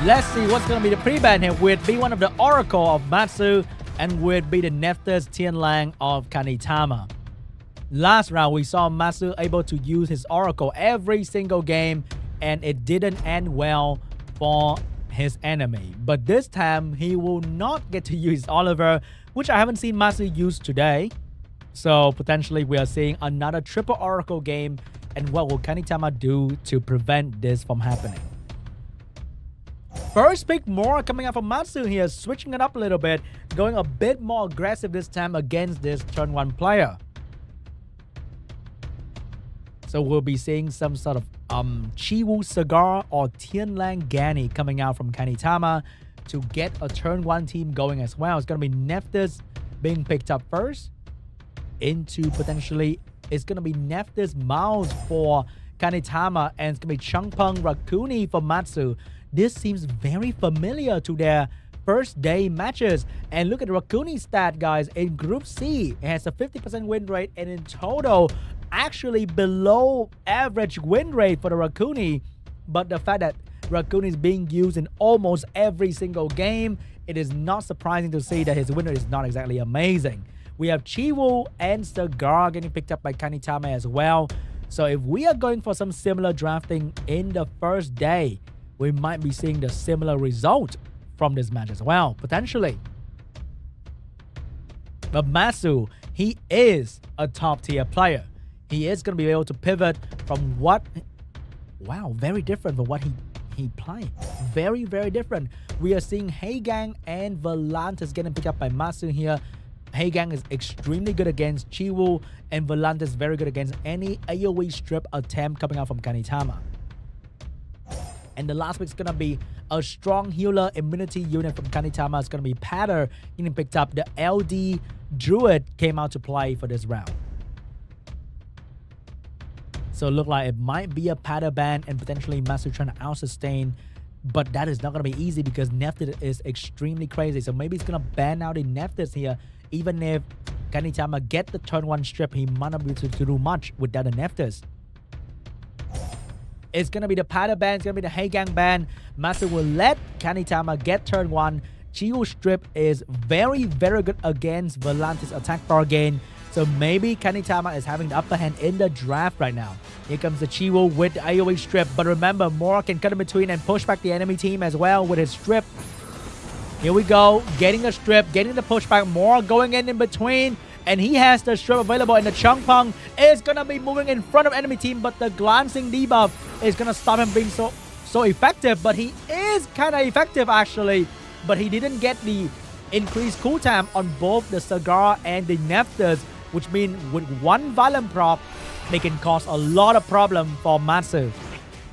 Let's see what's going to be the pre-ban here. Would be one of the Oracle of MATSU and would be the Nephthys Tianlang of KANITAMA. Last round, we saw MATSU able to use his Oracle every single game, and it didn't end well for his enemy. But this time, he will not get to use Oliver, which I haven't seen MATSU use today. So potentially, we are seeing another triple Oracle game. And what will KANITAMA do to prevent this from happening? First pick more coming out from MATSU here, switching it up a little bit, going a bit more aggressive this time against this turn 1 player. So we'll be seeing some sort of Chiwu Cigar or Tianlang Gani coming out from KANITAMA to get a turn 1 team going as well. It's going to be Nephthys being picked up first into potentially, it's going to be Nephthys Mouse for KANITAMA, and it's going to be Changpeng Rakuni for MATSU. This seems very familiar to their first day matches. And look at the Rakuni stat, guys. In Group C, it has a 50% win rate, and in total, actually below average win rate for the Rakuni. But the fact that Rakuni is being used in almost every single game, it is not surprising to see that his win rate is not exactly amazing. We have Chiwu and Cigar getting picked up by KANITAMA as well. So if we are going for some similar drafting in the first day, we might be seeing the similar result from this match as well, potentially. But MATSU, he is a top tier player. He is going to be able to pivot from what... Wow, very different from what he played. Very, very different. We are seeing Heigang and Volantis getting picked up by MATSU here. Heigang is extremely good against Chiwu, and Volantis very good against any AoE strip attempt coming out from KANITAMA. And the last pick is going to be a strong healer immunity unit from KANITAMA. It's going to be Patter getting picked up. The LD Druid came out to play for this round. So it looked like it might be a Patter ban and potentially MATSU trying to out-sustain. But that is not going to be easy because Nephthys is extremely crazy. So maybe it's going to ban out in Nephthys here. Even if KANITAMA get the turn 1 strip, he might not be able to do much without the Nephthys. It's going to be the Patter ban. It's going to be the Heigang ban. MATSU will let KANITAMA get turn 1. Chiwu strip is very, very good against Volantis attack bar gain. So maybe KANITAMA is having the upper hand in the draft right now. Here comes the Chiwu with the AoE strip. But remember, Mora can cut in between and push back the enemy team as well with his strip. Here we go. Getting the strip, getting the pushback. Mora going in between. And he has the strip available. And the Changpeng is going to be moving in front of enemy team. But the glancing debuff is going to stop him being so effective. But he is kind of effective actually. But he didn't get the increased cooldown on both the Cigar and the Nephthys, which means with one Violent Prop, they can cause a lot of problem for MATSU.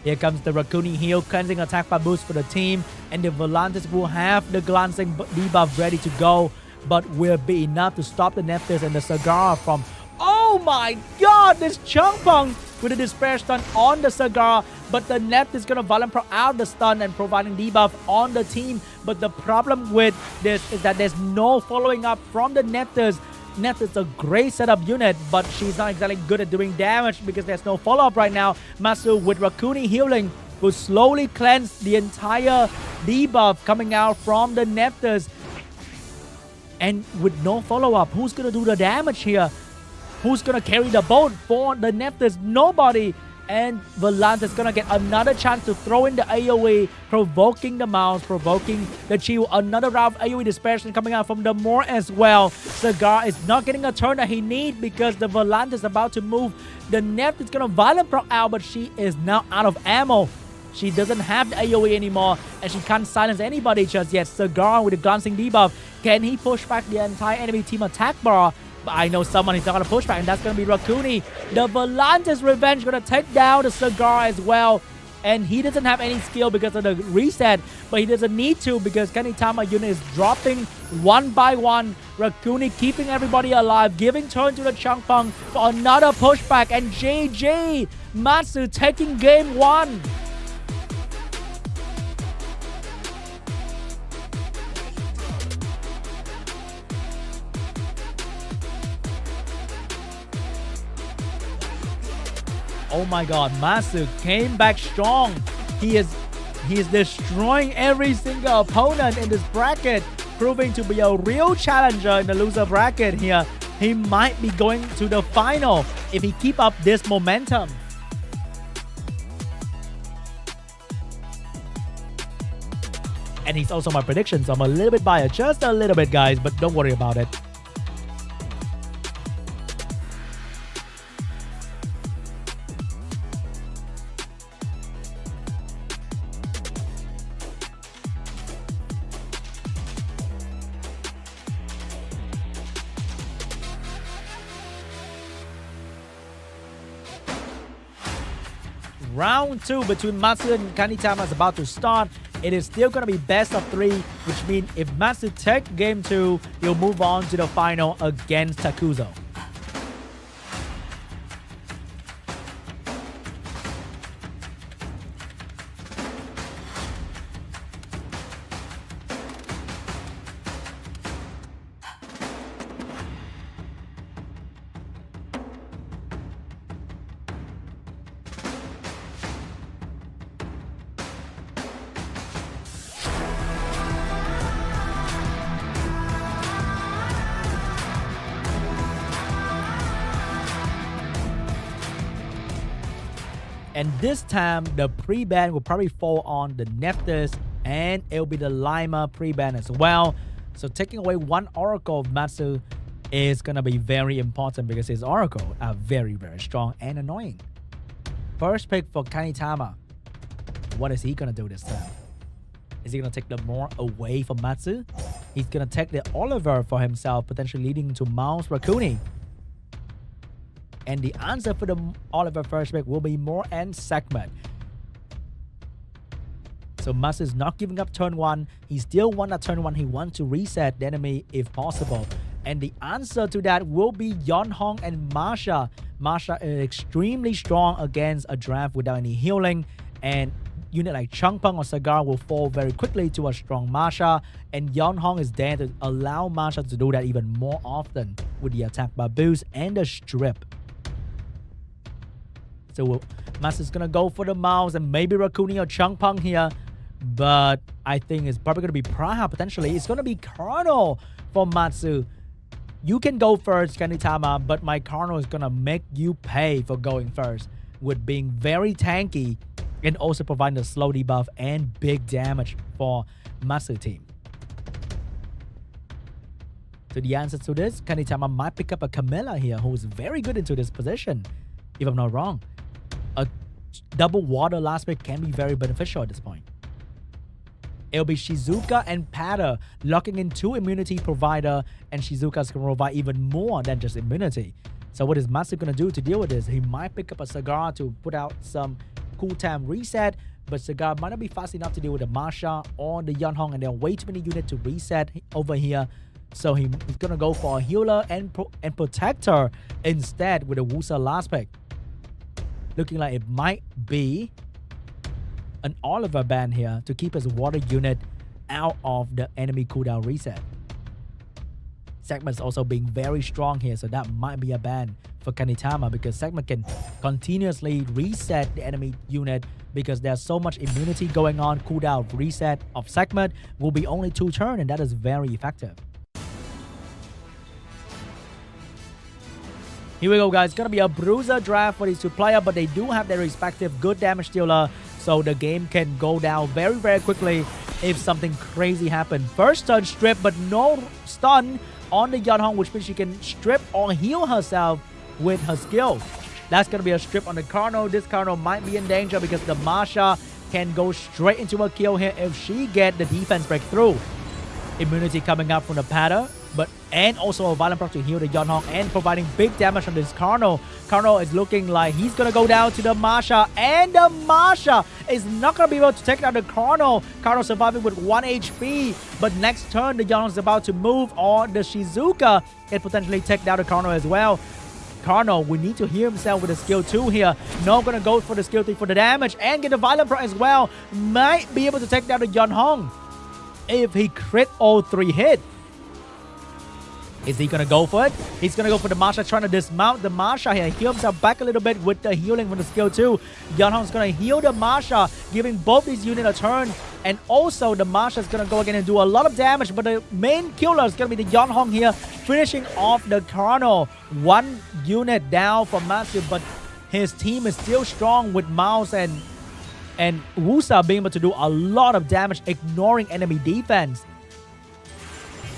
Here comes the Rakuni heal, cleansing attack by boost for the team, and the Volantis will have the glancing debuff ready to go, but will be enough to stop the Nephthys and the Cigar from... Oh my god, this Changpeng with a Despair stun on the Cigar, but the Nephthys is going to Violent Prop out the stun and providing debuff on the team. But the problem with this is that there's no following up from the Nephthys. Nephthys is a great setup unit, but she's not exactly good at doing damage because there's no follow-up right now. MATSU with Rakuni healing will slowly cleanse the entire debuff coming out from the Nephthys. And with no follow-up, who's going to do the damage here? Who's going to carry the boat for the Nephthys? Nobody. And Volantis is going to get another chance to throw in the AoE, provoking the Mouse, provoking the Chiwu. Another round of AoE dispersion coming out from the Moor as well. Cigar is not getting a turn that he needs because the Volantis is about to move. The Nephthys is going to Violent Proc out, but she is now out of ammo. She doesn't have the AoE anymore, and she can't silence anybody just yet. Cigar with the glancing debuff. Can he push back the entire enemy team attack bar? I know someone is not going to push back, and that's going to be Rakuni. The Volantis Revenge going to take down the Cigar as well. And he doesn't have any skill because of the reset, but he doesn't need to because KANITAMA unit is dropping one by one. Rakuni keeping everybody alive, giving turn to the Changpeng for another pushback. And GG! MATSU taking game 1. Oh my god, MATSU came back strong. He He's destroying every single opponent in this bracket, proving to be a real challenger in the loser bracket here. He might be going to the final if he keep up this momentum. And he's also my prediction, so I'm a little bit biased, just a little bit, guys, but don't worry about it. Round 2 between Matsu and Kanitama is about to start. It is still going to be best of 3, which means if Matsu takes game 2, he'll move on to the final against Takuzo. And this time, the pre-ban will probably fall on the Nephthys, and it'll be the Lima pre-ban as well. So taking away one Oracle of Matsu is going to be very important because his Oracle are very, very strong and annoying. First pick for Kanitama. What is he going to do this time? Is he going to take the more away from Matsu? He's going to take the Oliver for himself, potentially leading to Mouse Rakuni. And the answer for the Oliver first pick will be more and segment. So Matsu is not giving up turn 1. He still wants that turn 1. He wants to reset the enemy if possible. And the answer to that will be Yeonhong and Masha. Masha is extremely strong against a draft without any healing. And unit like Changpeng or Sagar will fall very quickly to a strong Masha. And Yeonhong is there to allow Masha to do that even more often with the attack by boost and the strip. So Matsu is going to go for the mouse and maybe Rakuni or Changpeng here. But I think it's probably going to be Praha potentially. It's going to be Colonel for Matsu. You can go first, Kanitama, but my Colonel is going to make you pay for going first with being very tanky and also providing the slow debuff and big damage for Matsu team. So the answer to this, Kanitama might pick up a Camilla here who is very good into this position, if I'm not wrong. A double water last pick can be very beneficial at this point. It'll be Shizuka and Pada locking in 2 immunity provider, and Shizuka's going to provide even more than just immunity. So what is Matsu going to do to deal with this? He might pick up a Sagar to put out some cooltime reset, but Sagar might not be fast enough to deal with the Masha or the Yeonhong, and there are way too many units to reset over here. So he's going to go for a healer and protector instead with a Wusa last pick. Looking like it might be an Oliver ban here to keep his water unit out of the enemy cooldown reset. Segment's also being very strong here, so that might be a ban for Kanitama because Segment can continuously reset the enemy unit because there's so much immunity going on. Cooldown reset of Segment will be only 2 turns, and that is very effective. Here we go, guys. It's going to be a bruiser draft for these 2 players, but they do have their respective good damage dealer, so the game can go down very, very quickly if something crazy happens. First stun strip, but no stun on the Yeonhong, which means she can strip or heal herself with her skill. That's going to be a strip on the Carno. This Carno might be in danger because the Masha can go straight into a kill here if she get the defense breakthrough. Immunity coming up from the Pada, and also a violent proc to heal the Yeonhong and providing big damage on this Carno. Carno is looking like he's going to go down to the Masha, and the Masha is not going to be able to take out the Carno. Carno surviving with 1 HP, but next turn the Yeonhong is about to move on the Shizuka and potentially take down the Carno as well. Carno, we need to heal himself with a skill 2 here. No, going to go for the skill 3 for the damage and get the violent proc as well. Might be able to take down the Yeonhong if he crit all 3 hits. Is he gonna go for it? He's gonna go for the Masha, trying to dismount the Masha here. Heal himself back a little bit with the healing from the skill 2. Yeonhong's gonna heal the Masha, giving both these units a turn. And also the Masha is gonna go again and do a lot of damage. But the main killer is gonna be the Yeonhong here, finishing off the Chrono. 1 unit down for MATSU, but his team is still strong with Mouse and Wusa being able to do a lot of damage, ignoring enemy defense.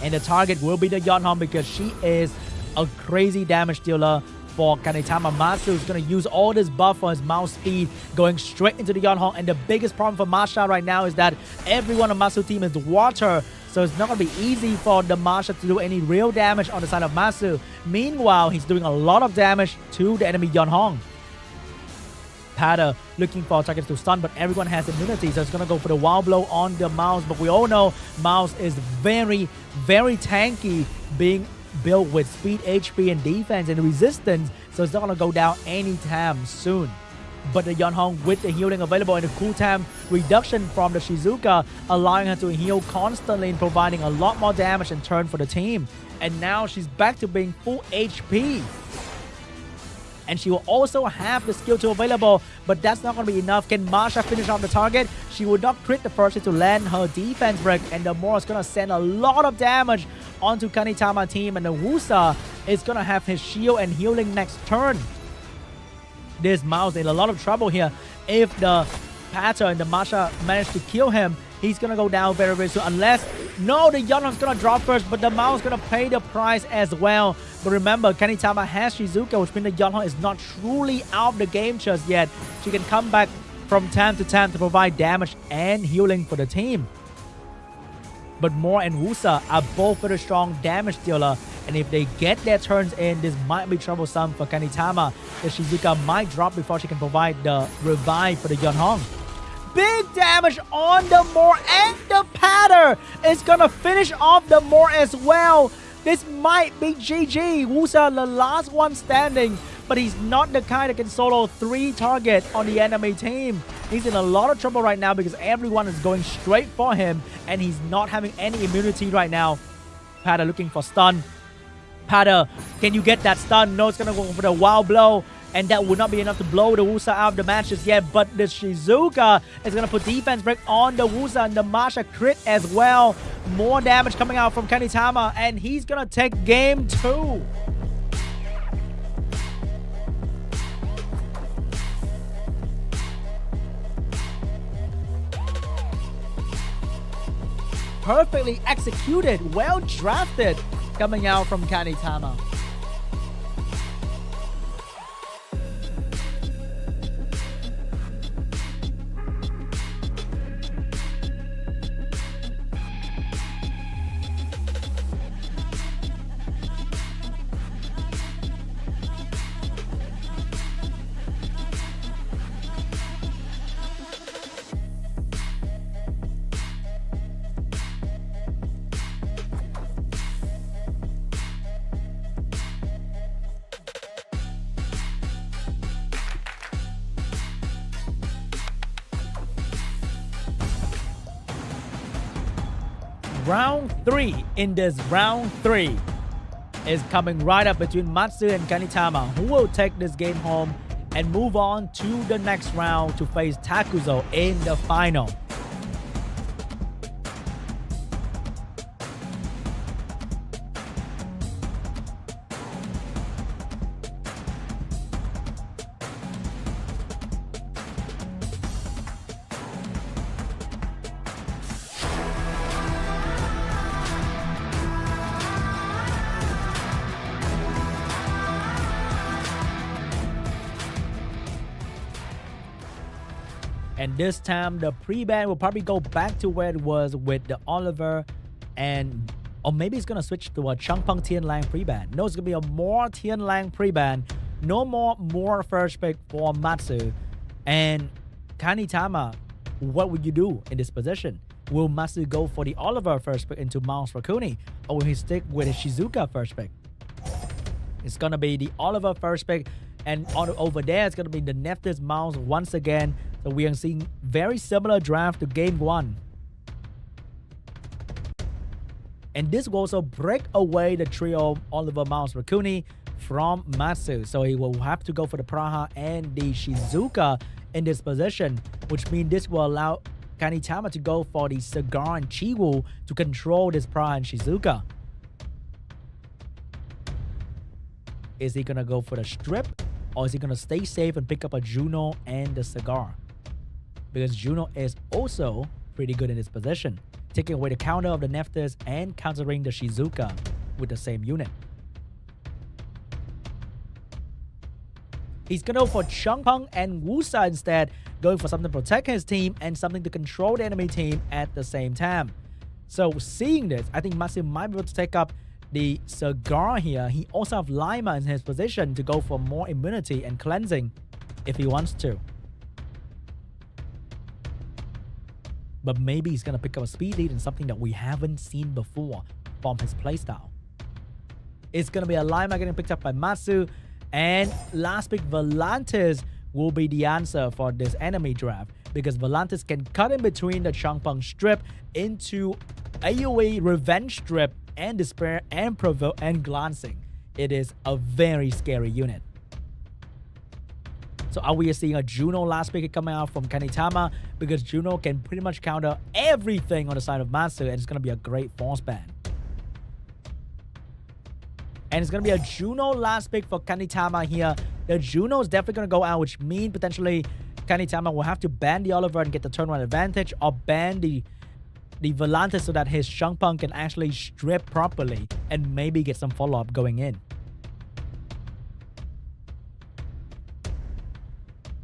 And the target will be the Yeonhong because she is a crazy damage dealer for KANITAMA. MATSU is going to use all this buff for his mouse speed, going straight into the Yeonhong. And the biggest problem for Masha right now is that everyone on MATSU team is water. So it's not going to be easy for the Masha to do any real damage on the side of MATSU. Meanwhile, he's doing a lot of damage to the enemy Yeonhong. Pada looking for targets to stun, but everyone has immunity, so it's gonna go for the wild blow on the Mouse. But we all know Mouse is very, very tanky, being built with speed, HP, and defense and resistance, so it's not gonna go down anytime soon. But the Yeonhong with the healing available and the cooldown reduction from the Shizuka, allowing her to heal constantly and providing a lot more damage in turn for the team. And now she's back to being full HP. And she will also have the skill 2 available, but that's not going to be enough. Can Masha finish off the target? She would not crit the first hit to land her defense break, and the Moore is going to send a lot of damage onto KANITAMA team, and the Wusa is going to have his shield and healing next turn. This Mouse in a lot of trouble here. If the Pata and the Masha manage to kill him, he's going to go down very, very soon. Unless, no, the Yeonhong's going to drop first, but the Mouse is going to pay the price as well. But remember, KANITAMA has Shizuka, which means the Yeonhong is not truly out of the game just yet. She can come back from time to time to provide damage and healing for the team. But Moore and Wusa are both very strong damage dealer, and if they get their turns in, this might be troublesome for KANITAMA. The Shizuka might drop before she can provide the revive for the Yeonhong. Big damage on the Moore, and the Patter is gonna finish off the Moore as well. This might be GG. Wusa, the last one standing, but he's not the kind that can solo 3 targets on the enemy team. He's in a lot of trouble right now because everyone is going straight for him, and he's not having any immunity right now. Pada looking for stun. Pada, can you get that stun? No, it's gonna go for the wild blow, and that would not be enough to blow the Wusa out of the match just yet. But the Shizuka is gonna put defense break on the Wusa, and the Masha crit as well. More damage coming out from KANITAMA, and he's gonna take game 2. Perfectly executed, well drafted, coming out from KANITAMA. Round 3 in this round 3 is coming right up between MATSU and KANITAMA, who will take this game home and move on to the next round to face Takuzo in the final. And this time, the pre-ban will probably go back to where it was with the Oliver, and or maybe it's gonna switch to a Changpeng Tian Lang pre-ban. No, it's gonna be a more Tian Lang pre-ban. No more first pick for MATSU. And KANITAMA, what would you do in this position? Will MATSU go for the Oliver first pick into Mouse for Kuni, or will he stick with a Shizuka first pick? It's gonna be the Oliver first pick, and over there it's gonna be the Nephthys Mouse once again. So we are seeing very similar draft to game 1. And this will also break away the trio Oliver, Miles, Rakuni from MATSU. So he will have to go for the Praha and the Shizuka in this position, which means this will allow KANITAMA to go for the Cigar and Chiwoo to control this Praha and Shizuka. Is he gonna go for the strip, or is he gonna stay safe and pick up a Juno and the Cigar? Because Juno is also pretty good in this position, taking away the counter of the Nephthys and countering the Shizuka with the same unit. He's gonna go for Changpeng and Wusa instead, going for something to protect his team and something to control the enemy team at the same time. So seeing this, I think MATSU might be able to take up the Cigar here. He also have Lima in his position to go for more immunity and cleansing if he wants to. But maybe he's gonna pick up a speed lead in something that we haven't seen before from his playstyle. It's gonna be a Lima getting picked up by MATSU, and last pick Volantis will be the answer for this enemy draft, because Volantis can cut in between the Changpeng strip into AoE revenge strip and despair and provoke and glancing. It is a very scary unit. So are we seeing a Juno last pick coming out from KANITAMA? Because Juno can pretty much counter everything on the side of MATSU, and it's going to be a great force ban. And it's going to be a Juno last pick for KANITAMA here. The Juno is definitely going to go out, which means potentially KANITAMA will have to ban the Oliver and get the turn 1 advantage, or ban the Volantis so that his Changpeng can actually strip properly and maybe get some follow-up going in.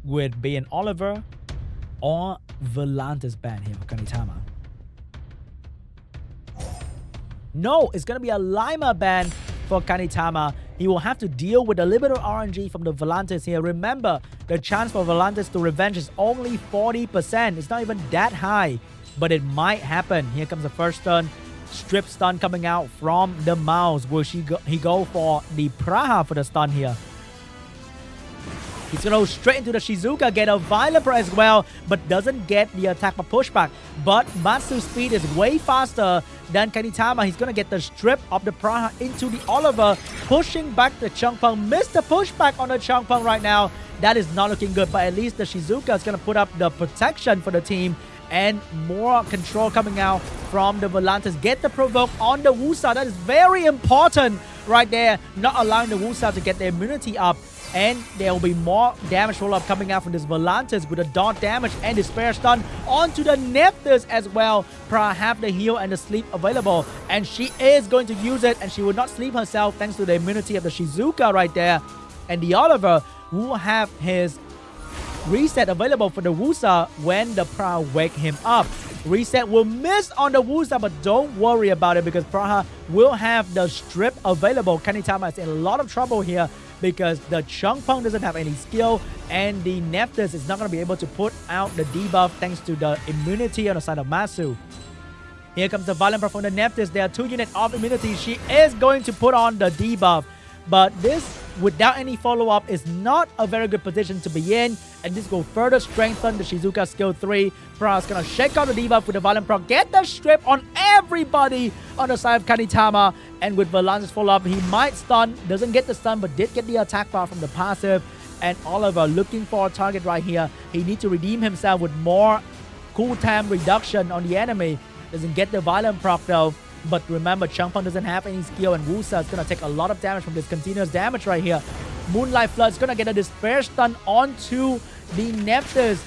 With being Oliver or Volantis ban here for KANITAMA. No, it's going to be a Lima ban for KANITAMA. He will have to deal with a little bit of RNG from the Volantis here. Remember, the chance for Volantis to revenge is only 40%. It's not even that high, but it might happen. Here comes the first stun. Strip stun coming out from the mouse. Will he go for the Praha for the stun here? He's going to go straight into the Shizuka, get a Violent as well, but doesn't get the attack for pushback. But Matsu's speed is way faster than KANITAMA. He's going to get the strip of the Praha into the Oliver, pushing back the Changpeng. Missed the pushback on the Changpeng right now. That is not looking good, but at least the Shizuka is going to put up the protection for the team, and more control coming out from the Volantis. Get the provoke on the Wusa. That is very important right there, not allowing the Wusa to get their immunity up. And there will be more damage roll-up coming out from this Volantis with a dot damage and despair stun onto the Nephthys as well. Pra have the heal and the sleep available, and she is going to use it, and she will not sleep herself thanks to the immunity of the Shizuka right there. And the Oliver will have his reset available for the Wusa when the Pra wake him up. Reset will miss on the Wusa, but don't worry about it because Praha will have the strip available. KANITAMA is in a lot of trouble here because the Changpeng doesn't have any skill, and the Nephthys is not going to be able to put out the debuff thanks to the immunity on the side of MATSU. Here comes the Violent Proc from the Nephthys. There are 2 units of immunity. She is going to put on the debuff, but this, without any follow-up, is not a very good position to be in, and this will further strengthen the Shizuka skill 3. Pra is going to shake out the debuff with the Violent Proc, get the strip on everybody on the side of KANITAMA, and with Volantis follow-up, he might stun, doesn't get the stun, but did get the attack bar from the passive. And Oliver looking for a target right here. He needs to redeem himself with more cooldown reduction on the enemy. Doesn't get the Violent Proc though. But remember, Changpeng doesn't have any skill, and Wusa is going to take a lot of damage from this continuous damage right here. Moonlight Flood is going to get a Despair Stun onto the Nephthys,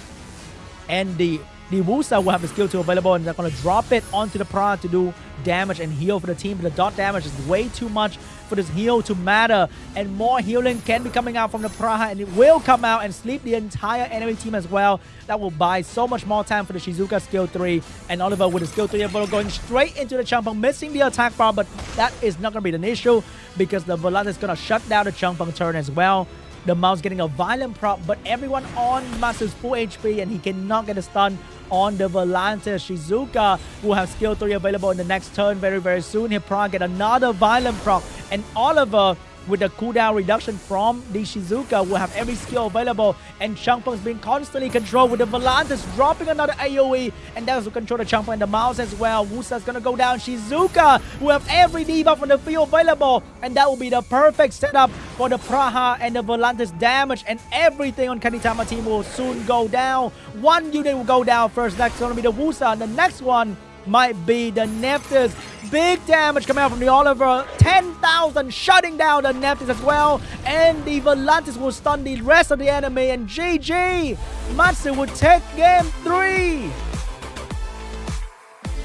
and the Wusa will have the skill 2 available, and they're going to drop it onto the Pra to do damage and heal for the team. But the dot damage is way too much for this heal to matter, and more healing can be coming out from the Praha, and it will come out and sleep the entire enemy team as well. That will buy so much more time for the Shizuka skill 3, and Oliver with the skill 3 available going straight into the Changpeng, missing the attack bar, but that is not going to be an issue because the Volantis is going to shut down the Changpeng turn as well. The mouse getting a Violent Proc, but everyone on Matsu's full HP, and he cannot get a stun on the Volantis. Shizuka will have skill 3 available in the next turn very soon. He'll probably get another Violent Proc, and Oliver with the cooldown reduction from the Shizuka, will have every skill available, and Changpeng's being constantly controlled with the Volantis dropping another AoE, and that will control the Changpeng and the mouse as well. Wusa's gonna go down. Shizuka will have every debuff on the field available, and that will be the perfect setup for the Praha and the Volantis damage, and everything on KANITAMA team will soon go down. One unit will go down first. That's gonna be the Wusa, and the next one might be the Nephthys. Big damage coming out from the Oliver. 10,000 shutting down the Nephthys as well. And the Volantis will stun the rest of the enemy. And GG! Matsu will take game 3.